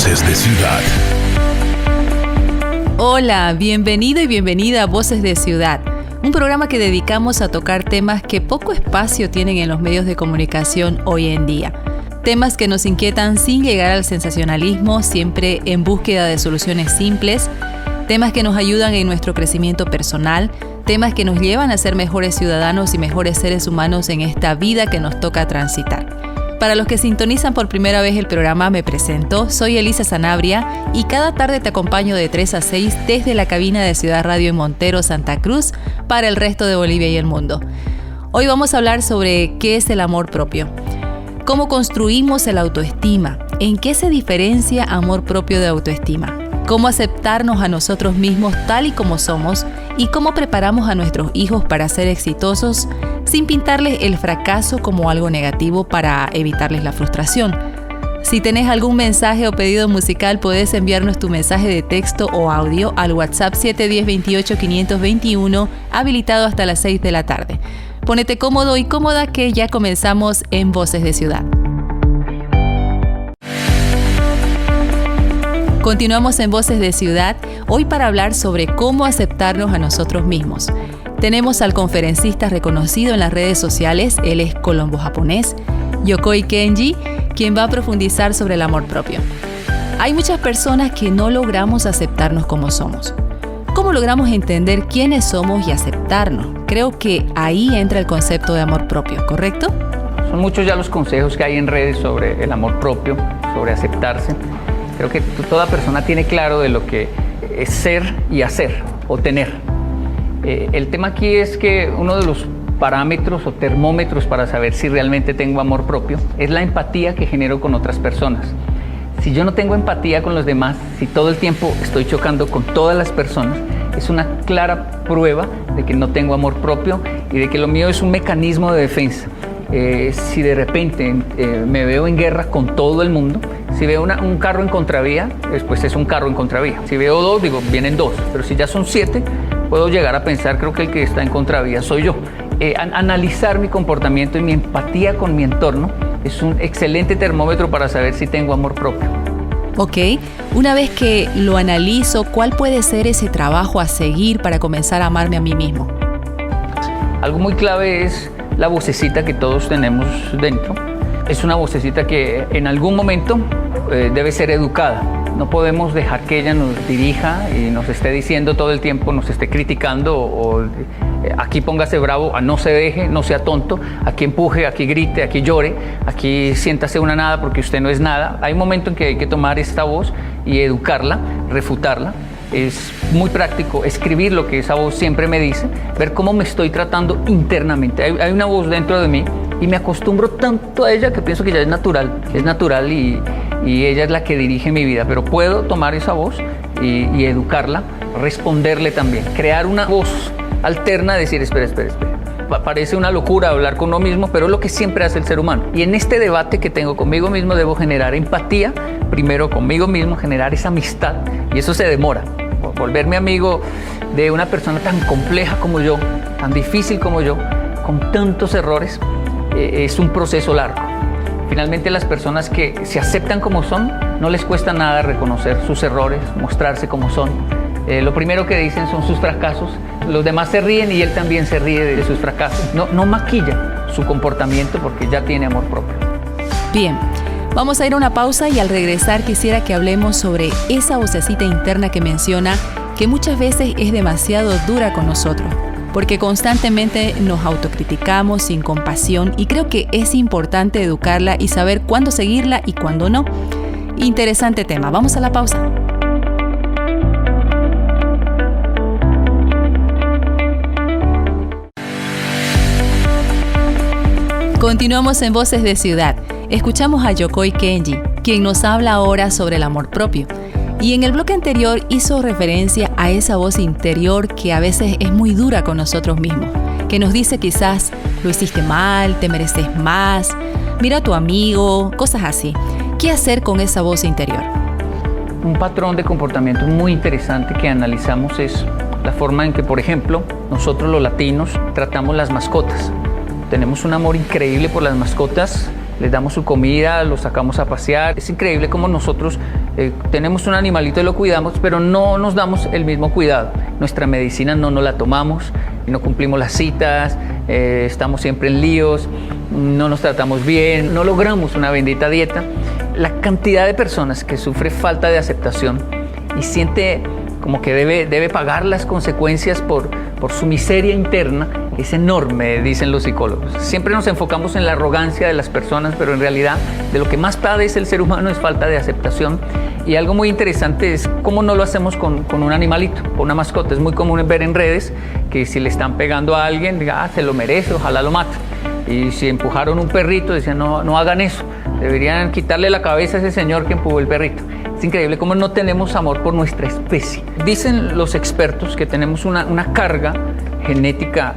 Voces de Ciudad. Hola, bienvenido y bienvenida a Voces de Ciudad, un programa que dedicamos a tocar temas que poco espacio tienen en los medios de comunicación hoy en día. Temas que nos inquietan sin llegar al sensacionalismo, siempre en búsqueda de soluciones simples, temas que nos ayudan en nuestro crecimiento personal, temas que nos llevan a ser mejores ciudadanos y mejores seres humanos en esta vida que nos toca transitar. Para los que sintonizan por primera vez el programa, me presento, soy Elisa Sanabria y cada tarde te acompaño de 3 a 6 desde la cabina de Ciudad Radio en Montero, Santa Cruz, para el resto de Bolivia y el mundo. Hoy vamos a hablar sobre qué es el amor propio, cómo construimos el autoestima, en qué se diferencia amor propio de autoestima, cómo aceptarnos a nosotros mismos tal y como somos y cómo preparamos a nuestros hijos para ser exitosos sin pintarles el fracaso como algo negativo para evitarles la frustración. Si tenés algún mensaje o pedido musical, podés enviarnos tu mensaje de texto o audio al WhatsApp 710-28-521, habilitado hasta las 6 de la tarde. Ponete cómodo y cómoda que ya comenzamos en Voces de Ciudad. Continuamos en Voces de Ciudad, hoy para hablar sobre cómo aceptarnos a nosotros mismos. Tenemos al conferencista reconocido en las redes sociales, él es colombo-japonés, Yokoi Kenji, quien va a profundizar sobre el amor propio. Hay muchas personas que no logramos aceptarnos como somos. ¿Cómo logramos entender quiénes somos y aceptarnos? Creo que ahí entra el concepto de amor propio, ¿correcto? Son muchos ya los consejos que hay en redes sobre el amor propio, sobre aceptarse. Creo que toda persona tiene claro de lo que es ser y hacer o tener. El tema aquí es que uno de los parámetros o termómetros para saber si realmente tengo amor propio es la empatía que genero con otras personas. Si yo no tengo empatía con los demás, si todo el tiempo estoy chocando con todas las personas, es una clara prueba de que no tengo amor propio y de que lo mío es un mecanismo de defensa. Si de repente me veo en guerra con todo el mundo, si veo un carro en contravía, pues es un carro en contravía. Si veo 2, digo, vienen 2, pero si ya son 7, puedo llegar a pensar, creo que el que está en contravía soy yo. Analizar mi comportamiento y mi empatía con mi entorno es un excelente termómetro para saber si tengo amor propio. Ok, una vez que lo analizo, ¿cuál puede ser ese trabajo a seguir para comenzar a amarme a mí mismo? Algo muy clave es la vocecita que todos tenemos dentro. Es una vocecita que en algún momento debe ser educada. No podemos dejar que ella nos dirija y nos esté diciendo todo el tiempo, nos esté criticando o aquí póngase bravo, no se deje, no sea tonto, aquí empuje, aquí grite, aquí llore, aquí siéntase una nada porque usted no es nada. Hay un momento en que hay que tomar esta voz y educarla, refutarla. Es muy práctico escribir lo que esa voz siempre me dice, ver cómo me estoy tratando internamente. Hay una voz dentro de mí y me acostumbro tanto a ella que pienso que ya es natural y ella es la que dirige mi vida, pero puedo tomar esa voz y educarla, responderle también, crear una voz alterna, decir espera. Parece una locura hablar con uno mismo, pero es lo que siempre hace el ser humano. Y en este debate que tengo conmigo mismo debo generar empatía, primero conmigo mismo, generar esa amistad, y eso se demora. Volverme amigo de una persona tan compleja como yo, tan difícil como yo, con tantos errores, es un proceso largo. Finalmente las personas que se aceptan como son, no les cuesta nada reconocer sus errores, mostrarse como son. Lo primero que dicen son sus fracasos, los demás se ríen y él también se ríe de sus fracasos. No maquilla su comportamiento porque ya tiene amor propio. Bien, vamos a ir a una pausa y al regresar quisiera que hablemos sobre esa vocecita interna que menciona que muchas veces es demasiado dura con nosotros, porque constantemente nos autocriticamos sin compasión y creo que es importante educarla y saber cuándo seguirla y cuándo no. Interesante tema, vamos a la pausa. Continuamos en Voces de Ciudad. Escuchamos a Yokoi Kenji, quien nos habla ahora sobre el amor propio. Y en el bloque anterior hizo referencia a esa voz interior que a veces es muy dura con nosotros mismos, que nos dice quizás, lo hiciste mal, te mereces más, mira a tu amigo, cosas así. ¿Qué hacer con esa voz interior? Un patrón de comportamiento muy interesante que analizamos es la forma en que, por ejemplo, nosotros los latinos tratamos las mascotas. Tenemos un amor increíble por las mascotas les damos su comida, los sacamos a pasear. Es increíble cómo nosotros tenemos un animalito y lo cuidamos, pero no nos damos el mismo cuidado. Nuestra medicina no nos la tomamos, no cumplimos las citas, estamos siempre en líos, no nos tratamos bien, no logramos una bendita dieta. La cantidad de personas que sufre falta de aceptación y siente como que debe pagar las consecuencias por su miseria interna es enorme, dicen los psicólogos. Siempre nos enfocamos en la arrogancia de las personas, pero en realidad de lo que más padece el ser humano es falta de aceptación. Y algo muy interesante es cómo no lo hacemos con un animalito, con una mascota. Es muy común ver en redes que si le están pegando a alguien, diga, se lo merece, ojalá lo mate. Y si empujaron un perrito, decían, no hagan eso. Deberían quitarle la cabeza a ese señor que empujó el perrito. Es increíble cómo no tenemos amor por nuestra especie. Dicen los expertos que tenemos una carga genética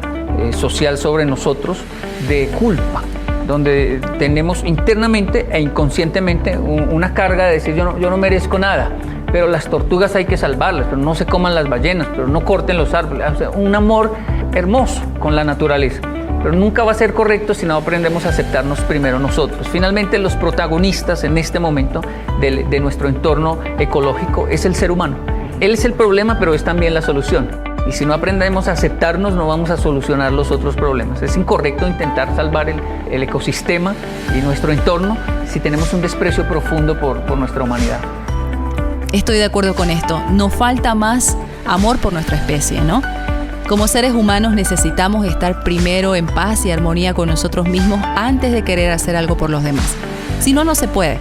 social sobre nosotros de culpa, donde tenemos internamente e inconscientemente una carga de decir yo no merezco nada, pero las tortugas hay que salvarlas, pero no se coman las ballenas, pero no corten los árboles. O sea, un amor hermoso con la naturaleza. Pero nunca va a ser correcto si no aprendemos a aceptarnos primero nosotros. Finalmente, los protagonistas en este momento de nuestro entorno ecológico es el ser humano. Él es el problema, pero es también la solución. Y si no aprendemos a aceptarnos, no vamos a solucionar los otros problemas. Es incorrecto intentar salvar el ecosistema y nuestro entorno si tenemos un desprecio profundo por nuestra humanidad. Estoy de acuerdo con esto. Nos falta más amor por nuestra especie, ¿no? Como seres humanos necesitamos estar primero en paz y armonía con nosotros mismos antes de querer hacer algo por los demás. Si no, no se puede.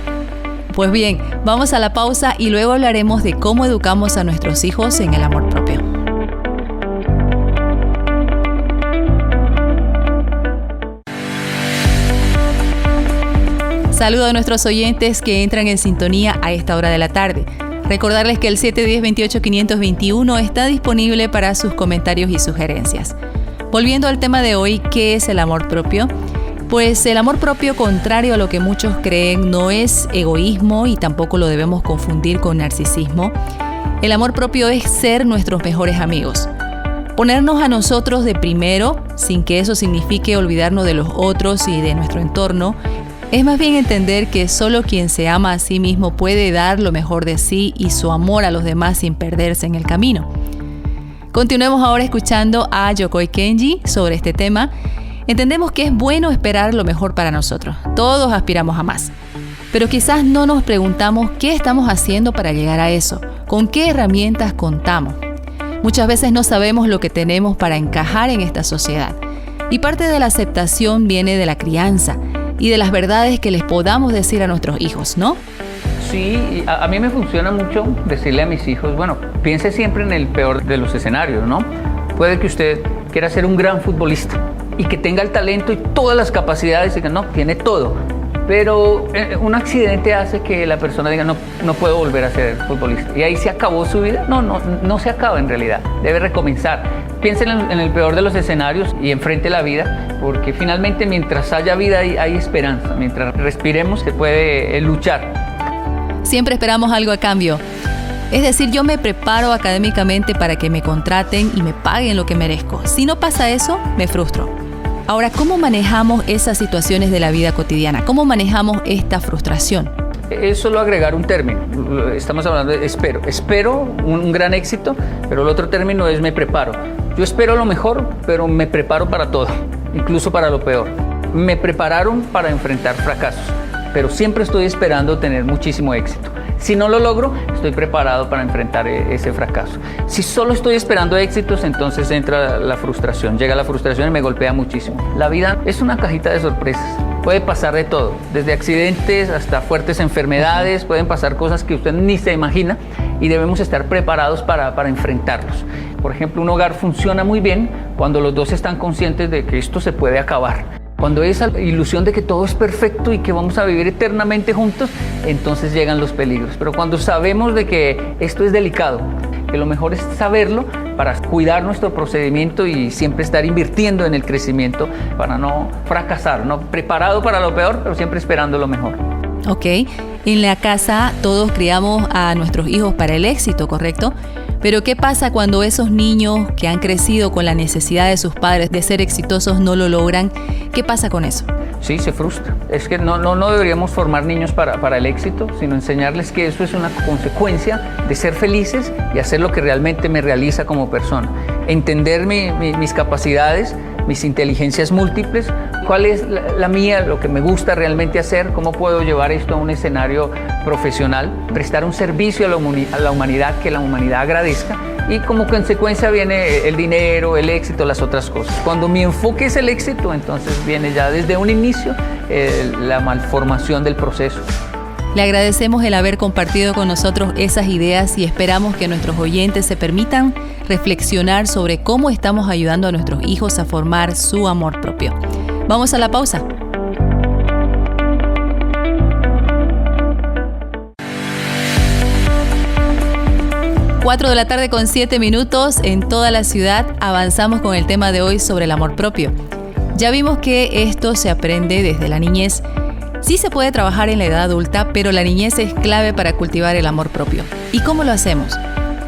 Pues bien, vamos a la pausa y luego hablaremos de cómo educamos a nuestros hijos en el amor propio. Saludo a nuestros oyentes que entran en sintonía a esta hora de la tarde. Recordarles que el 710-28-521 está disponible para sus comentarios y sugerencias. Volviendo al tema de hoy, ¿qué es el amor propio? Pues el amor propio, contrario a lo que muchos creen, no es egoísmo y tampoco lo debemos confundir con narcisismo. El amor propio es ser nuestros mejores amigos. Ponernos a nosotros de primero, sin que eso signifique olvidarnos de los otros y de nuestro entorno. Es más bien entender que solo quien se ama a sí mismo puede dar lo mejor de sí y su amor a los demás sin perderse en el camino. Continuemos ahora escuchando a Yokoi Kenji sobre este tema. Entendemos que es bueno esperar lo mejor para nosotros. Todos aspiramos a más. Pero quizás no nos preguntamos qué estamos haciendo para llegar a eso, con qué herramientas contamos. Muchas veces no sabemos lo que tenemos para encajar en esta sociedad. Y parte de la aceptación viene de la crianza y de las verdades que les podamos decir a nuestros hijos, ¿no? Sí, a mí me funciona mucho decirle a mis hijos, bueno, piense siempre en el peor de los escenarios, ¿no? Puede que usted quiera ser un gran futbolista y que tenga el talento y todas las capacidades y que no, tiene todo. Pero un accidente hace que la persona diga, no puedo volver a ser futbolista. Y ahí se acabó su vida. No se acaba en realidad. Debe recomenzar. Piensen en el peor de los escenarios y enfrente la vida, porque finalmente mientras haya vida hay esperanza. Mientras respiremos se puede luchar. Siempre esperamos algo a cambio. Es decir, yo me preparo académicamente para que me contraten y me paguen lo que merezco. Si no pasa eso, me frustro. Ahora, ¿cómo manejamos esas situaciones de la vida cotidiana? ¿Cómo manejamos esta frustración? Es solo agregar un término. Estamos hablando de espero. Espero un gran éxito, pero el otro término es me preparo. Yo espero lo mejor, pero me preparo para todo, incluso para lo peor. Me prepararon para enfrentar fracasos, pero siempre estoy esperando tener muchísimo éxito. Si no lo logro, estoy preparado para enfrentar ese fracaso. Si solo estoy esperando éxitos, entonces entra la frustración. Llega la frustración y me golpea muchísimo. La vida es una cajita de sorpresas. Puede pasar de todo, desde accidentes hasta fuertes enfermedades. Pueden pasar cosas que usted ni se imagina y debemos estar preparados para enfrentarlos. Por ejemplo, un hogar funciona muy bien cuando los dos están conscientes de que esto se puede acabar. Cuando hay esa ilusión de que todo es perfecto y que vamos a vivir eternamente juntos, entonces llegan los peligros. Pero cuando sabemos de que esto es delicado, que lo mejor es saberlo para cuidar nuestro procedimiento y siempre estar invirtiendo en el crecimiento para no fracasar, ¿no? Preparado para lo peor, pero siempre esperando lo mejor. Ok, en la casa todos criamos a nuestros hijos para el éxito, ¿correcto? Pero ¿qué pasa cuando esos niños que han crecido con la necesidad de sus padres de ser exitosos no lo logran? ¿Qué pasa con eso? Sí, se frustra. Es que no deberíamos formar niños para el éxito, sino enseñarles que eso es una consecuencia de ser felices y hacer lo que realmente me realiza como persona. Entender mis capacidades, mis inteligencias múltiples, cuál es la mía, lo que me gusta realmente hacer, cómo puedo llevar esto a un escenario profesional, prestar un servicio a la humanidad que la humanidad agradezca, y como consecuencia viene el dinero, el éxito, las otras cosas. Cuando mi enfoque es el éxito, entonces viene ya desde un inicio la malformación del proceso. Le agradecemos el haber compartido con nosotros esas ideas y esperamos que nuestros oyentes se permitan reflexionar sobre cómo estamos ayudando a nuestros hijos a formar su amor propio. Vamos a la pausa. Cuatro de la tarde con 7 minutos en toda la ciudad. Avanzamos con el tema de hoy sobre el amor propio. Ya vimos que esto se aprende desde la niñez. Sí se puede trabajar en la edad adulta, pero la niñez es clave para cultivar el amor propio. ¿Y cómo lo hacemos?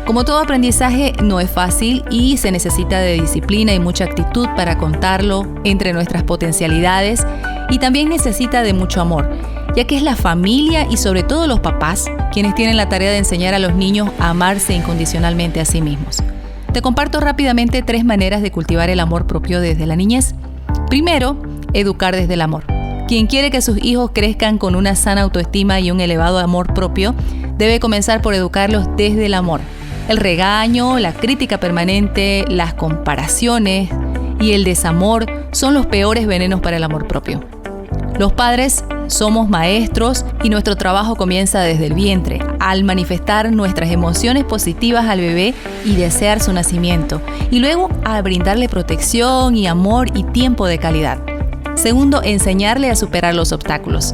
Como todo aprendizaje, no es fácil y se necesita de disciplina y mucha actitud para contarlo entre nuestras potencialidades, y también necesita de mucho amor, ya que es la familia y sobre todo los papás quienes tienen la tarea de enseñar a los niños a amarse incondicionalmente a sí mismos. Te comparto rápidamente 3 maneras de cultivar el amor propio desde la niñez. Primero, educar desde el amor. Quien quiere que sus hijos crezcan con una sana autoestima y un elevado amor propio, debe comenzar por educarlos desde el amor. El regaño, la crítica permanente, las comparaciones y el desamor son los peores venenos para el amor propio. Los padres somos maestros y nuestro trabajo comienza desde el vientre, al manifestar nuestras emociones positivas al bebé y desear su nacimiento, y luego al brindarle protección y amor y tiempo de calidad. Segundo, enseñarle a superar los obstáculos.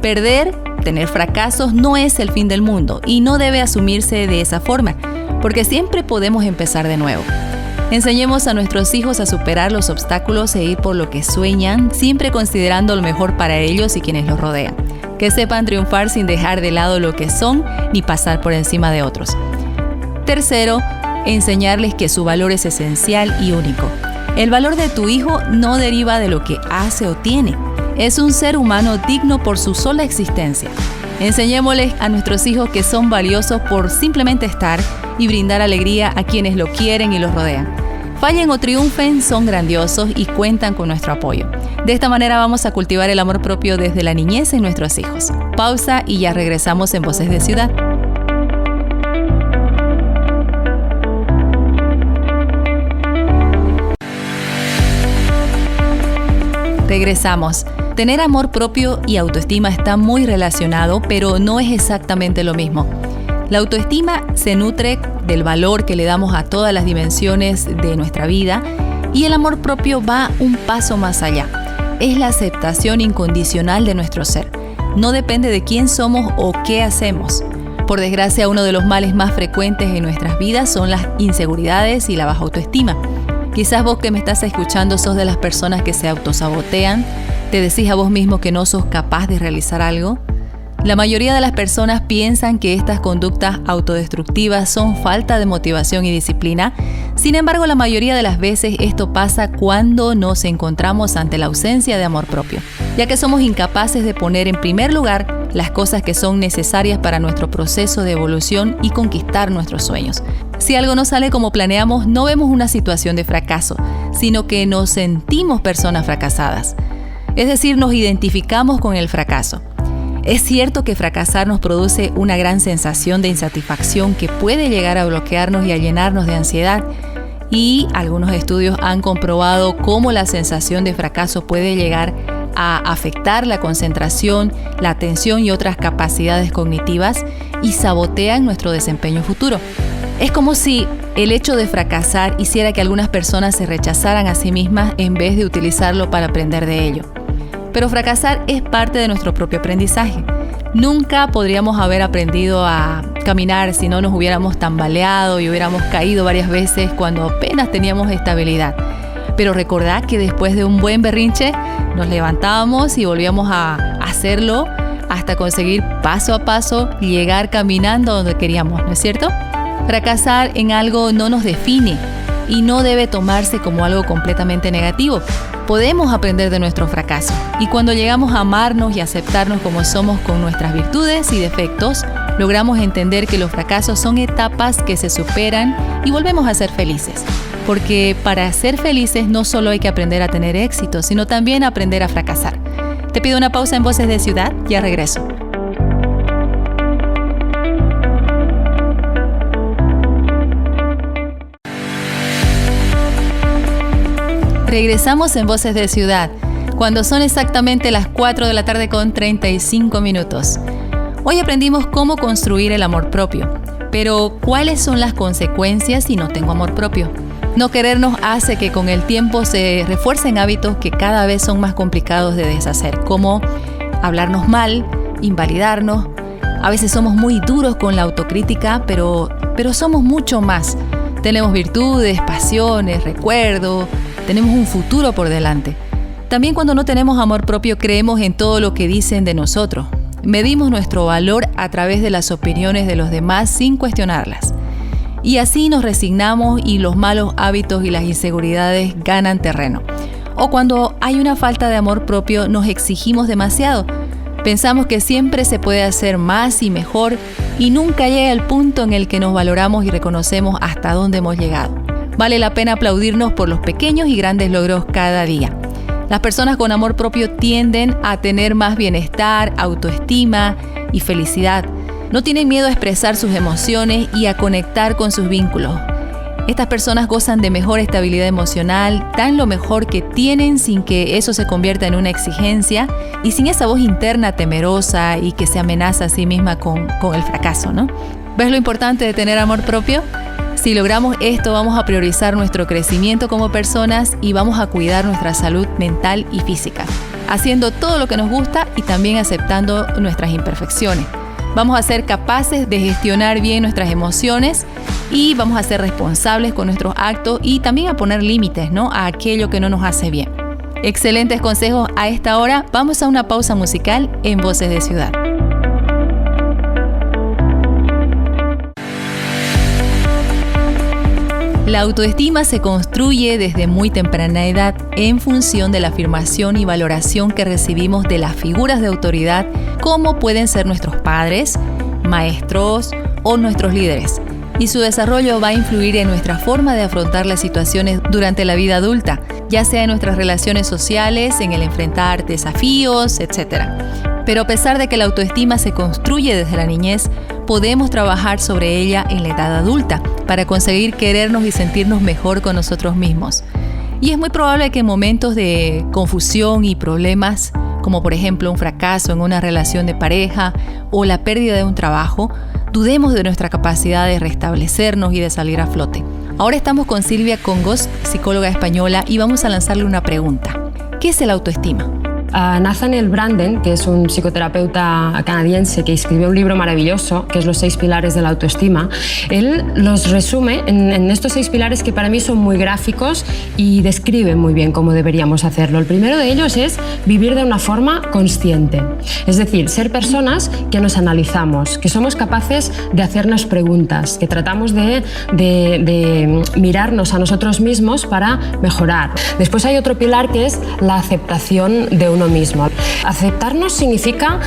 Perder, tener fracasos no es el fin del mundo y no debe asumirse de esa forma, porque siempre podemos empezar de nuevo. Enseñemos a nuestros hijos a superar los obstáculos e ir por lo que sueñan, siempre considerando lo mejor para ellos y quienes los rodean. Que sepan triunfar sin dejar de lado lo que son ni pasar por encima de otros. Tercero, enseñarles que su valor es esencial y único. El valor de tu hijo no deriva de lo que hace o tiene. Es un ser humano digno por su sola existencia. Enseñémosles a nuestros hijos que son valiosos por simplemente estar y brindar alegría a quienes lo quieren y los rodean. Fallen o triunfen, son grandiosos y cuentan con nuestro apoyo. De esta manera vamos a cultivar el amor propio desde la niñez en nuestros hijos. Pausa y ya regresamos en Voces de Ciudad. Regresamos. Tener amor propio y autoestima está muy relacionado, pero no es exactamente lo mismo. La autoestima se nutre del valor que le damos a todas las dimensiones de nuestra vida, y el amor propio va un paso más allá. Es la aceptación incondicional de nuestro ser. No depende de quién somos o qué hacemos. Por desgracia, uno de los males más frecuentes en nuestras vidas son las inseguridades y la baja autoestima. Quizás vos que me estás escuchando sos de las personas que se autosabotean, te decís a vos mismo que no sos capaz de realizar algo. La mayoría de las personas piensan que estas conductas autodestructivas son falta de motivación y disciplina. Sin embargo, la mayoría de las veces esto pasa cuando nos encontramos ante la ausencia de amor propio, ya que somos incapaces de poner en primer lugar las cosas que son necesarias para nuestro proceso de evolución y conquistar nuestros sueños. Si algo no sale como planeamos, no vemos una situación de fracaso, sino que nos sentimos personas fracasadas. Es decir, nos identificamos con el fracaso. Es cierto que fracasar nos produce una gran sensación de insatisfacción que puede llegar a bloquearnos y a llenarnos de ansiedad. Y algunos estudios han comprobado cómo la sensación de fracaso puede llegar a afectar la concentración, la atención y otras capacidades cognitivas y sabotean nuestro desempeño futuro. Es como si el hecho de fracasar hiciera que algunas personas se rechazaran a sí mismas en vez de utilizarlo para aprender de ello. Pero fracasar es parte de nuestro propio aprendizaje. Nunca podríamos haber aprendido a caminar si no nos hubiéramos tambaleado y hubiéramos caído varias veces cuando apenas teníamos estabilidad. Pero recordad que después de un buen berrinche nos levantábamos y volvíamos a hacerlo hasta conseguir paso a paso llegar caminando donde queríamos, ¿no es cierto? Fracasar en algo no nos define y no debe tomarse como algo completamente negativo. Podemos aprender de nuestro fracaso y cuando llegamos a amarnos y aceptarnos como somos con nuestras virtudes y defectos, logramos entender que los fracasos son etapas que se superan y volvemos a ser felices. Porque para ser felices no solo hay que aprender a tener éxito, sino también aprender a fracasar. Te pido una pausa en Voces de Ciudad, ya regreso. Regresamos en Voces de Ciudad, cuando son exactamente las 4 de la tarde con 35 minutos. Hoy aprendimos cómo construir el amor propio, pero ¿cuáles son las consecuencias si no tengo amor propio? No querernos hace que con el tiempo se refuercen hábitos que cada vez son más complicados de deshacer, como hablarnos mal, invalidarnos. A veces somos muy duros con la autocrítica, pero somos mucho más. Tenemos virtudes, pasiones, recuerdos. Tenemos un futuro por delante. También cuando no tenemos amor propio creemos en todo lo que dicen de nosotros. Medimos nuestro valor a través de las opiniones de los demás sin cuestionarlas. Y así nos resignamos y los malos hábitos y las inseguridades ganan terreno. O cuando hay una falta de amor propio nos exigimos demasiado. Pensamos que siempre se puede hacer más y mejor y nunca llega el punto en el que nos valoramos y reconocemos hasta dónde hemos llegado. Vale la pena aplaudirnos por los pequeños y grandes logros cada día. Las personas con amor propio tienden a tener más bienestar, autoestima y felicidad. No tienen miedo a expresar sus emociones y a conectar con sus vínculos. Estas personas gozan de mejor estabilidad emocional, dan lo mejor que tienen sin que eso se convierta en una exigencia y sin esa voz interna temerosa y que se amenaza a sí misma con el fracaso, ¿no? ¿Ves lo importante de tener amor propio? Si logramos esto, vamos a priorizar nuestro crecimiento como personas y vamos a cuidar nuestra salud mental y física, haciendo todo lo que nos gusta y también aceptando nuestras imperfecciones. Vamos a ser capaces de gestionar bien nuestras emociones y vamos a ser responsables con nuestros actos y también a poner límites, ¿no?, a aquello que no nos hace bien. Excelentes consejos a esta hora. Vamos a una pausa musical en Voces de Ciudad. La autoestima se construye desde muy temprana edad en función de la afirmación y valoración que recibimos de las figuras de autoridad, como pueden ser nuestros padres, maestros o nuestros líderes. Y su desarrollo va a influir en nuestra forma de afrontar las situaciones durante la vida adulta, ya sea en nuestras relaciones sociales, en el enfrentar desafíos, etc. Pero a pesar de que la autoestima se construye desde la niñez, podemos trabajar sobre ella en la edad adulta para conseguir querernos y sentirnos mejor con nosotros mismos. Y es muy probable que en momentos de confusión y problemas, como por ejemplo un fracaso en una relación de pareja o la pérdida de un trabajo, dudemos de nuestra capacidad de restablecernos y de salir a flote. Ahora estamos con Silvia Congos, psicóloga española, y vamos a lanzarle una pregunta. ¿Qué es el autoestima? Nathaniel Branden, que es un psicoterapeuta canadiense que escribió un libro maravilloso, que es Los 6 pilares de la autoestima, él los resume en estos 6 pilares que para mí son muy gráficos y describen muy bien cómo deberíamos hacerlo. El primero de ellos es vivir de una forma consciente, es decir, ser personas que nos analizamos, que somos capaces de hacernos preguntas, que tratamos de mirarnos a nosotros mismos para mejorar. Después hay otro pilar que es la aceptación de uno mismo. Aceptarnos significa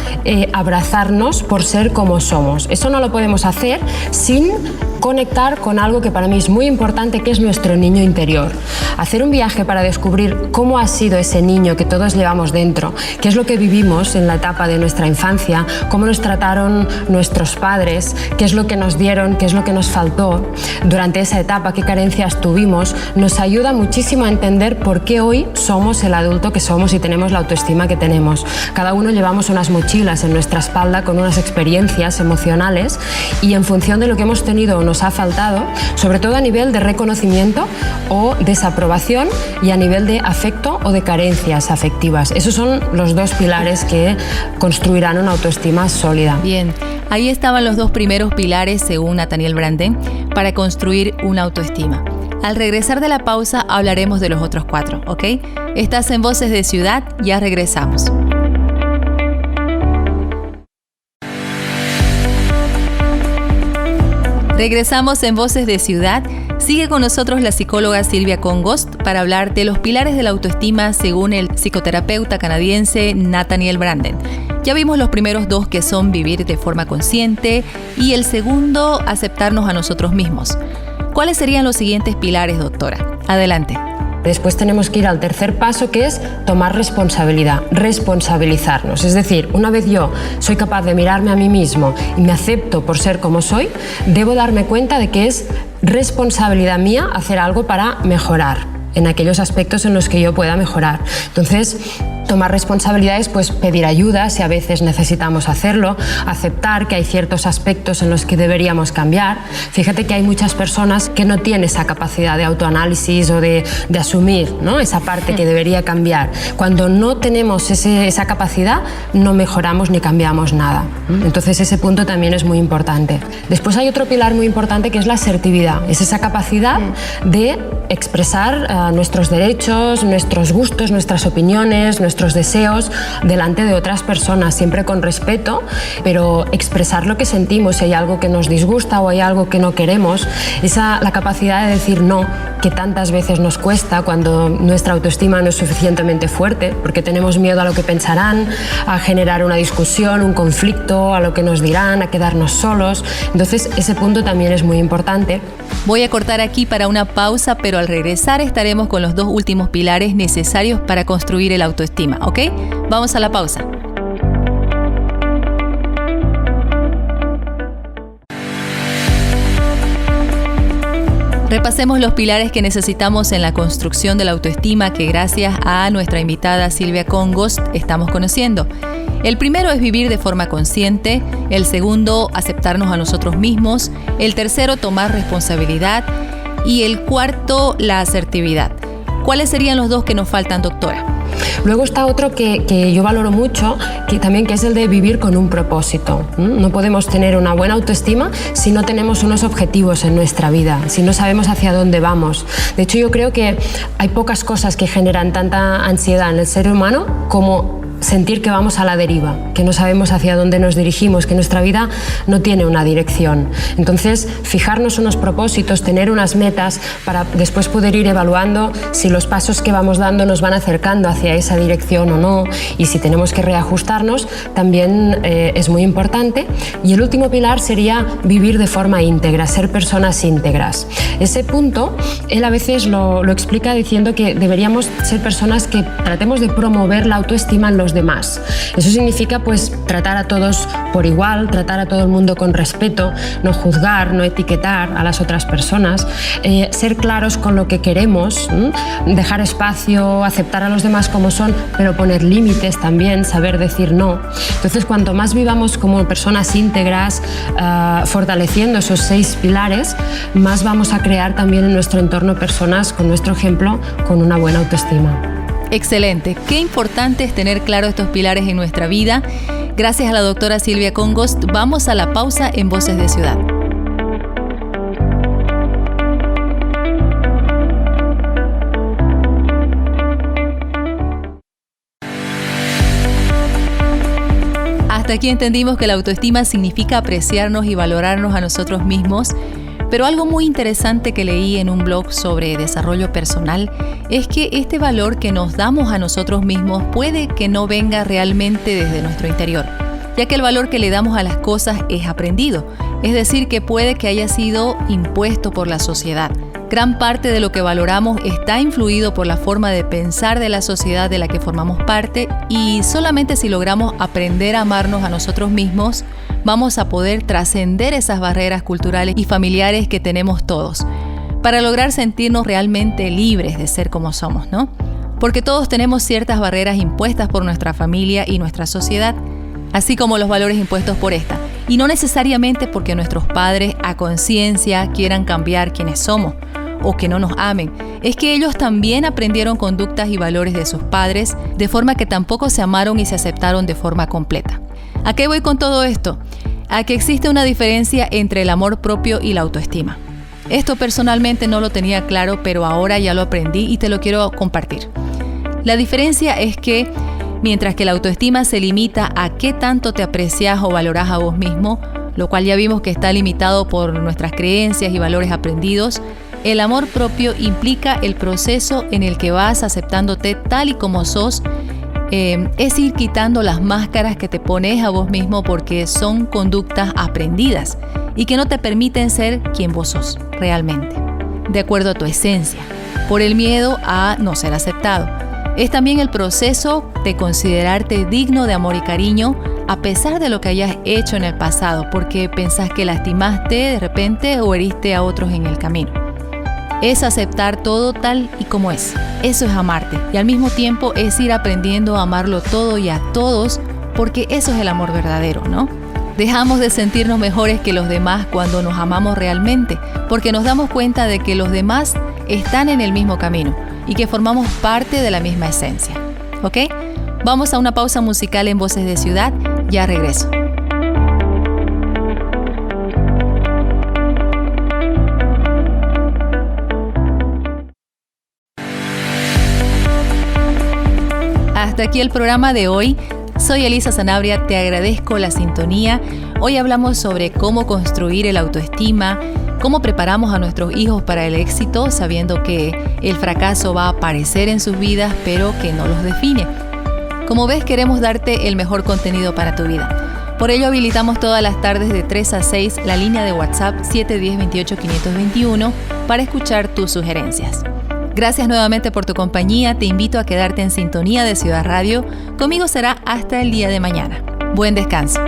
abrazarnos por ser como somos. Eso no lo podemos hacer sin conectar con algo que para mí es muy importante, que es nuestro niño interior. Hacer un viaje para descubrir cómo ha sido ese niño que todos llevamos dentro, qué es lo que vivimos en la etapa de nuestra infancia, cómo nos trataron nuestros padres, qué es lo que nos dieron, qué es lo que nos faltó durante esa etapa, qué carencias tuvimos, nos ayuda muchísimo a entender por qué hoy somos el adulto que somos y tenemos la autoestima que tenemos. Cada uno llevamos unas mochilas en nuestra espalda con unas experiencias emocionales y en función de lo que hemos tenido o nos ha faltado, sobre todo a nivel de reconocimiento o desaprobación y a nivel de afecto o de carencias afectivas. Esos son los 2 pilares que construirán una autoestima sólida. Bien, ahí estaban los 2 primeros pilares, según Nathaniel Branden, para construir una autoestima. Al regresar de la pausa hablaremos de los otros 4, ¿ok? Estás en Voces de Ciudad, ya regresamos. Regresamos en Voces de Ciudad. Sigue con nosotros la psicóloga Silvia Congost para hablar de los pilares de la autoestima según el psicoterapeuta canadiense Nathaniel Branden. Ya vimos los primeros dos, que son vivir de forma consciente, y el segundo, aceptarnos a nosotros mismos. ¿Cuáles serían los siguientes pilares, doctora? Adelante. Después tenemos que ir al tercer paso, que es tomar responsabilidad, responsabilizarnos. Es decir, una vez yo soy capaz de mirarme a mí mismo y me acepto por ser como soy, debo darme cuenta de que es responsabilidad mía hacer algo para mejorar en aquellos aspectos en los que yo pueda mejorar. Entonces, tomar responsabilidades, pues pedir ayuda si a veces necesitamos hacerlo, aceptar que hay ciertos aspectos en los que deberíamos cambiar. Fíjate que hay muchas personas que no tienen esa capacidad de autoanálisis o de asumir, ¿no?, esa parte que debería cambiar. Cuando no tenemos esa capacidad, no mejoramos ni cambiamos nada. Entonces ese punto también es muy importante. Después hay otro pilar muy importante, que es la asertividad. Es esa capacidad de expresar nuestros derechos, nuestros gustos, nuestras opiniones, nuestros deseos delante de otras personas, siempre con respeto, pero expresar lo que sentimos. Si hay algo que nos disgusta o hay algo que no queremos, la capacidad de decir no, que tantas veces nos cuesta cuando nuestra autoestima no es suficientemente fuerte, porque tenemos miedo a lo que pensarán, a generar una discusión, un conflicto, a lo que nos dirán, a quedarnos solos. Entonces ese punto también es muy importante. Voy a cortar aquí para una pausa, pero al regresar estaremos con los dos últimos pilares necesarios para construir el autoestima, ¿ok? Vamos a la pausa. Repasemos los pilares que necesitamos en la construcción de la autoestima, que gracias a nuestra invitada Silvia Congost estamos conociendo. El primero es vivir de forma consciente, el segundo, aceptarnos a nosotros mismos, el tercero, tomar responsabilidad, y el cuarto, la asertividad. ¿Cuáles serían los dos que nos faltan, doctora? Luego está otro que yo valoro mucho, que es el de vivir con un propósito. No podemos tener una buena autoestima si no tenemos unos objetivos en nuestra vida, si no sabemos hacia dónde vamos. De hecho, yo creo que hay pocas cosas que generan tanta ansiedad en el ser humano como sentir que vamos a la deriva, que no sabemos hacia dónde nos dirigimos, que nuestra vida no tiene una dirección. Entonces, fijarnos unos propósitos, tener unas metas para después poder ir evaluando si los pasos que vamos dando nos van acercando hacia esa dirección o no, y si tenemos que reajustarnos, también es muy importante. Y el último pilar sería vivir de forma íntegra, ser personas íntegras. Ese punto, él a veces lo explica diciendo que deberíamos ser personas que tratemos de promover la autoestima en los demás. Eso significa, pues, tratar a todos por igual, tratar a todo el mundo con respeto, no juzgar, no etiquetar a las otras personas, ser claros con lo que queremos, dejar espacio, aceptar a los demás como son, pero poner límites también, saber decir no. Entonces, cuanto más vivamos como personas íntegras, fortaleciendo esos 6 pilares, más vamos a crear también en nuestro entorno personas, con nuestro ejemplo, con una buena autoestima. Excelente. Qué importante es tener claro estos pilares en nuestra vida. Gracias a la doctora Silvia Congost. Vamos a la pausa en Voces de Ciudad. Hasta aquí entendimos que la autoestima significa apreciarnos y valorarnos a nosotros mismos. Pero algo muy interesante que leí en un blog sobre desarrollo personal es que este valor que nos damos a nosotros mismos puede que no venga realmente desde nuestro interior, ya que el valor que le damos a las cosas es aprendido, es decir, que puede que haya sido impuesto por la sociedad. Gran parte de lo que valoramos está influido por la forma de pensar de la sociedad de la que formamos parte, y solamente si logramos aprender a amarnos a nosotros mismos, vamos a poder trascender esas barreras culturales y familiares que tenemos todos, para lograr sentirnos realmente libres de ser como somos, ¿no? Porque todos tenemos ciertas barreras impuestas por nuestra familia y nuestra sociedad, así como los valores impuestos por esta, y no necesariamente porque nuestros padres a conciencia quieran cambiar quienes somos o que no nos amen. Es que ellos también aprendieron conductas y valores de sus padres, de forma que tampoco se amaron y se aceptaron de forma completa. ¿A qué voy con todo esto? A que existe una diferencia entre el amor propio y la autoestima. Esto personalmente no lo tenía claro, pero ahora ya lo aprendí y te lo quiero compartir. La diferencia es que, mientras que la autoestima se limita a qué tanto te aprecias o valoras a vos mismo, lo cual ya vimos que está limitado por nuestras creencias y valores aprendidos, el amor propio implica el proceso en el que vas aceptándote tal y como sos. Es ir quitando las máscaras que te pones a vos mismo porque son conductas aprendidas y que no te permiten ser quien vos sos realmente, de acuerdo a tu esencia, por el miedo a no ser aceptado. Es también el proceso de considerarte digno de amor y cariño a pesar de lo que hayas hecho en el pasado, porque pensás que lastimaste de repente o heriste a otros en el camino. Es aceptar todo tal y como es. Eso es amarte. Y al mismo tiempo es ir aprendiendo a amarlo todo y a todos, porque eso es el amor verdadero, ¿no? Dejamos de sentirnos mejores que los demás cuando nos amamos realmente, porque nos damos cuenta de que los demás están en el mismo camino y que formamos parte de la misma esencia. ¿Ok? Vamos a una pausa musical en Voces de Ciudad. Ya regreso. Hasta aquí el programa de hoy. Soy Elisa Sanabria, te agradezco la sintonía. Hoy hablamos sobre cómo construir el autoestima, cómo preparamos a nuestros hijos para el éxito, sabiendo que el fracaso va a aparecer en sus vidas, pero que no los define. Como ves, queremos darte el mejor contenido para tu vida. Por ello, habilitamos todas las tardes de 3 a 6 la línea de WhatsApp 710-28-521 para escuchar tus sugerencias. Gracias nuevamente por tu compañía. Te invito a quedarte en sintonía de Ciudad Radio. Conmigo será hasta el día de mañana. Buen descanso.